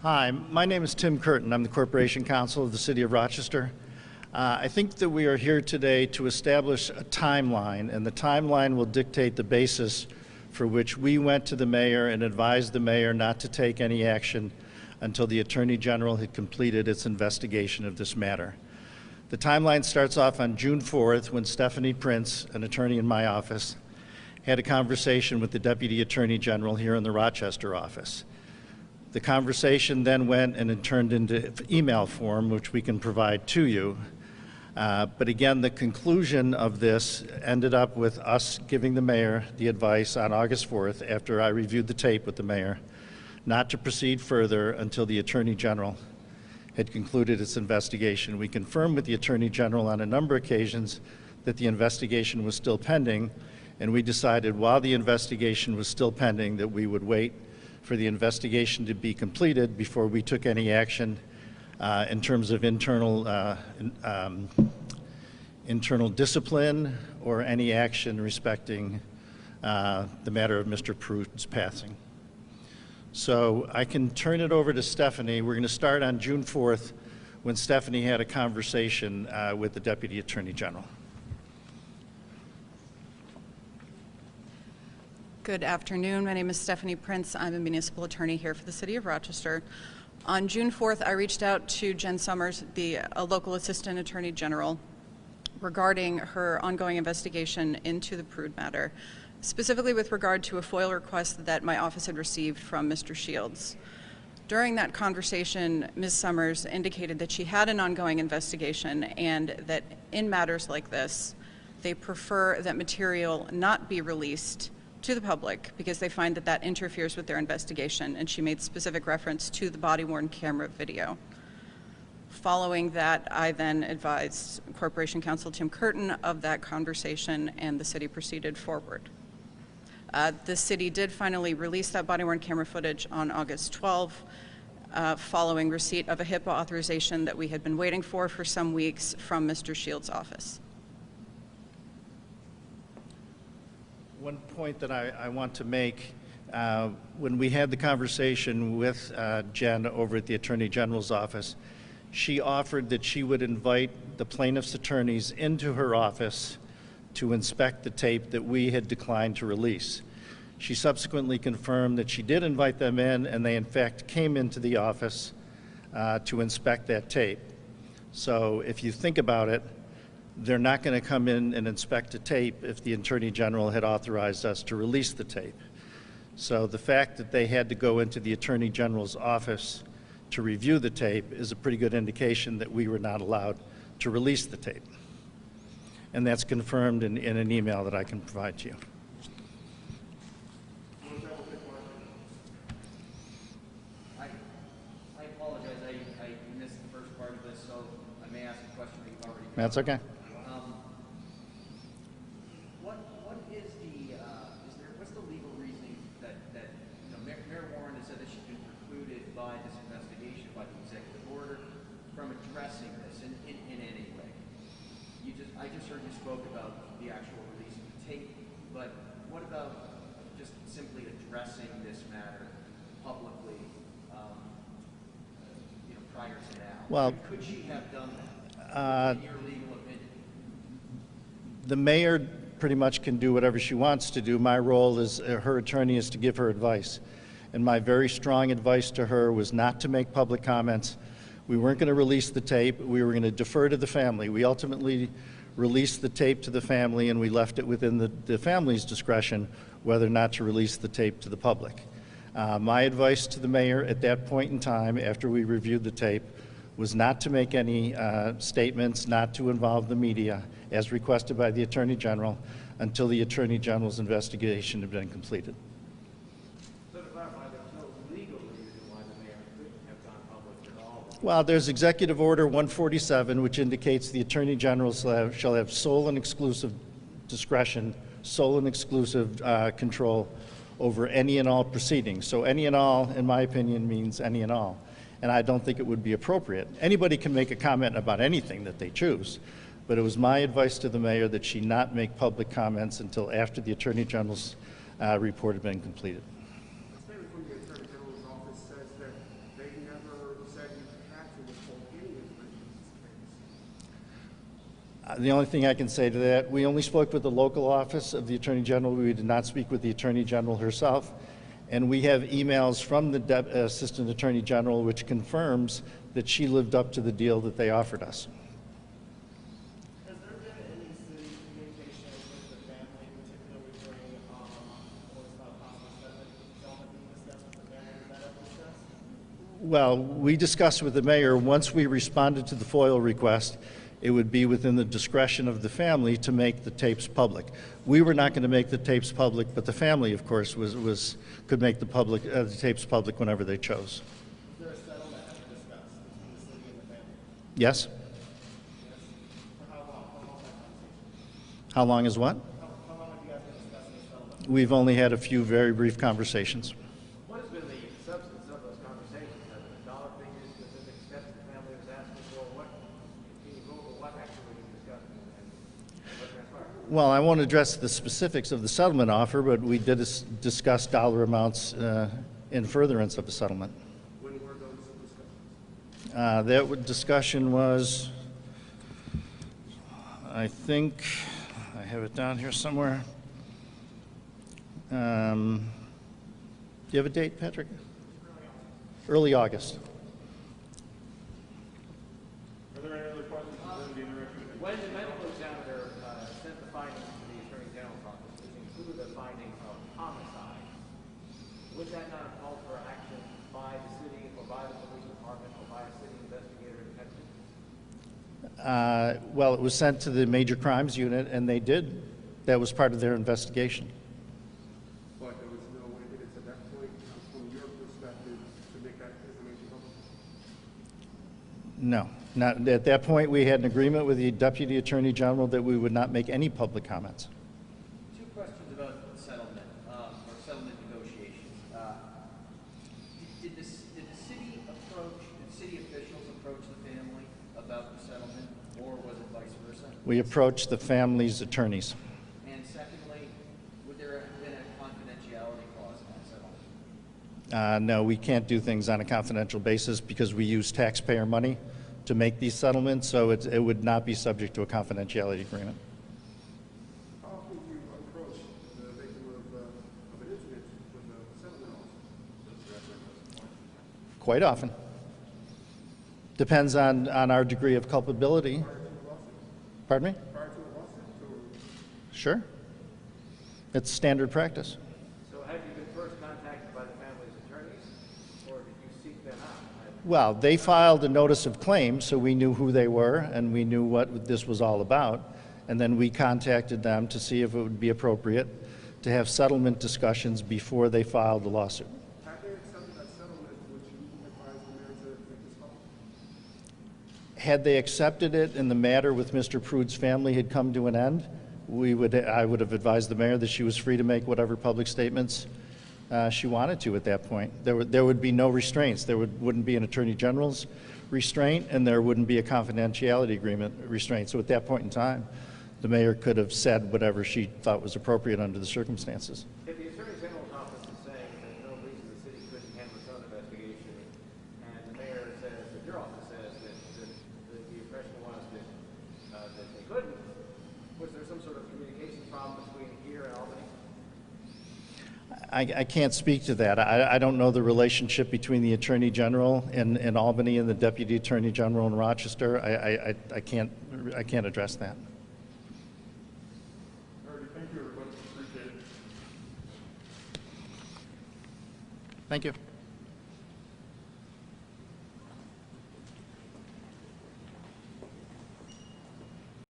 Hi, my name is Tim Curtin. I'm the Corporation Counsel of the City of Rochester. I think that we are here today to establish a timeline, and the timeline will dictate the basis for which we went to the mayor and advised the mayor not to take any action until the Attorney General had completed its investigation of this matter. The timeline starts off on June 4th when Stephanie Prince, an attorney in my office, had a conversation with the Deputy Attorney General here in the Rochester office. The conversation then went and it turned into email form, which we can provide to you. But again, the conclusion of this ended up with us giving the mayor the advice on August 4th, after I reviewed the tape with the mayor, not to proceed further until the Attorney General had concluded its investigation. We confirmed with the Attorney General on a number of occasions that the investigation was still pending, and we decided while the investigation was still pending that we would wait for the investigation to be completed before we took any action in terms of internal discipline or any action respecting the matter of Mr. Prude's passing. So I can turn it over to Stephanie. We're going to start on June 4th when Stephanie had a conversation with the Deputy Attorney General. Good afternoon. My name is Stephanie Prince. I'm a municipal attorney here for the City of Rochester. On June 4th, I reached out to Jen Summers, a local assistant attorney general, regarding her ongoing investigation into the Prude matter, specifically with regard to a FOIL request that my office had received from Mr. Shields. During that conversation, Ms. Summers indicated that she had an ongoing investigation and that in matters like this, they prefer that material not be released to the public because they find that that interferes with their investigation, and she made specific reference to the body-worn camera video. Following that, I then advised Corporation Counsel Tim Curtin of that conversation, and the city proceeded forward. The city did finally release that body-worn camera footage on August 12th, following receipt of a HIPAA authorization that we had been waiting for some weeks from Mr. Shields' office. One point that I want to make, when we had the conversation with Jen over at the Attorney General's office, she offered that she would invite the plaintiff's attorneys into her office to inspect the tape that we had declined to release. She subsequently confirmed that she did invite them in, and they in fact came into the office to inspect that tape. So if you think about it, they're not going to come in and inspect a tape if the Attorney General had authorized us to release the tape. So the fact that they had to go into the Attorney General's office to review the tape is a pretty good indication that we were not allowed to release the tape. And that's confirmed in an email that I can provide to you. I apologize, I missed the first part of this, so I may ask a question that you've already covered. That's okay. What's the legal reasoning that Mayor Warren has said that she's been precluded by this investigation, by the executive order, from addressing this in any way? I just heard you spoke about the actual release of the tape, but what about just simply addressing this matter publicly, prior to now? Well, could she have done that, in your legal opinion? The mayor pretty much can do whatever she wants to do. My role as her attorney is to give her advice. And my very strong advice to her was not to make public comments. We weren't going to release the tape. We were going to defer to the family. We ultimately released the tape to the family, and we left it within the family's discretion whether or not to release the tape to the public. My advice to the mayor at that point in time, after we reviewed the tape, was not to make any statements, not to involve the media, as requested by the Attorney General, until the Attorney General's investigation had been completed. So to clarify, there's no legal reason why the mayor couldn't have gone public at all? Well, there's Executive Order 147, which indicates the Attorney General shall have sole and exclusive discretion, sole and exclusive control over any and all proceedings. So any and all, in my opinion, means any and all. And I don't think it would be appropriate. Anybody can make a comment about anything that they choose, but it was my advice to the mayor that she not make public comments until after the Attorney General's report had been completed. A statement from the Attorney General's office says that they have The only thing I can say to that, we only spoke with the local office of the Attorney General. We did not speak with the Attorney General herself. And we have emails from the Assistant Attorney General which confirms that she lived up to the deal that they offered us. Has there been any city communication with the family, particularly during what's about possible settlement being discussed with the family? Was that ever discussed? Well, we discussed with the mayor, once we responded to the FOIL request, it would be within the discretion of the family to make the tapes public. We were not going to make the tapes public, but the family, of course, could make the tapes public whenever they chose. Was there a settlement ever discussed between the city and the family? Yes? For how long? How long was that conversation? How long is what? How long have you guys been discussing the settlement? We've only had a few very brief conversations. What has been the substance of those conversations? Have there been dollar figures, specific steps the family was asking for? What, can you go over what actually was discussed and what transpired? Well, I won't address the specifics of the settlement offer, but we did discuss dollar amounts in furtherance of the settlement. When were those discussions? That discussion was, I think, I have it down here somewhere. Do you have a date, Patrick? Early August. Are there any other questions from the director? When the medical examiner sent the findings to the Attorney General's office, which included the finding of homicide, would that not have called for action by the city or by the police department or by a city investigator or detective? Well, it was sent to the Major Crimes Unit, and they did. That was part of their investigation. But there was no evidence at that point, from your perspective, to make that information public? No, not at that point. We had an agreement with the Deputy Attorney General that we would not make any public comments. Two questions about settlement or settlement negotiations. Did city officials approach the family about the settlement, or was it vice versa? We approached the family's attorneys. And secondly, would there have been a confidentiality clause in that settlement? No, we can't do things on a confidential basis because we use taxpayer money to make these settlements, so it would not be subject to a confidentiality agreement. How often do you approach the victim of an incident with a settlement officer? Quite often. Depends on our degree of culpability. Prior to a lawsuit? Pardon me? Prior to a lawsuit, or Sure. It's standard practice. So have you been first contacted by the family's attorneys, or did you seek them out? Well, they filed a notice of claim, so we knew who they were and we knew what this was all about. And then we contacted them to see if it would be appropriate to have settlement discussions before they filed the lawsuit. had they accepted that settlement, would you advise the mayor to make this public? Had they accepted it and the matter with Mr. Prude's family had come to an end, I would have advised the mayor that she was free to make whatever public statements she wanted to at that point. There would be no restraints. There wouldn't be an Attorney General's restraint, and there wouldn't be a confidentiality agreement restraint. So at that point in time, the mayor could have said whatever she thought was appropriate under the circumstances. If the Attorney General's office is saying there's no reason the city couldn't handle its own investigation, and the mayor says, that your office says that the impression was that they couldn't, was there some sort of communication problem between here and Albany? I can't speak to that. I don't know the relationship between the Attorney General in Albany and the Deputy Attorney General in Rochester. I can't address that. All right, thank you, everybody. Appreciate it. Thank you.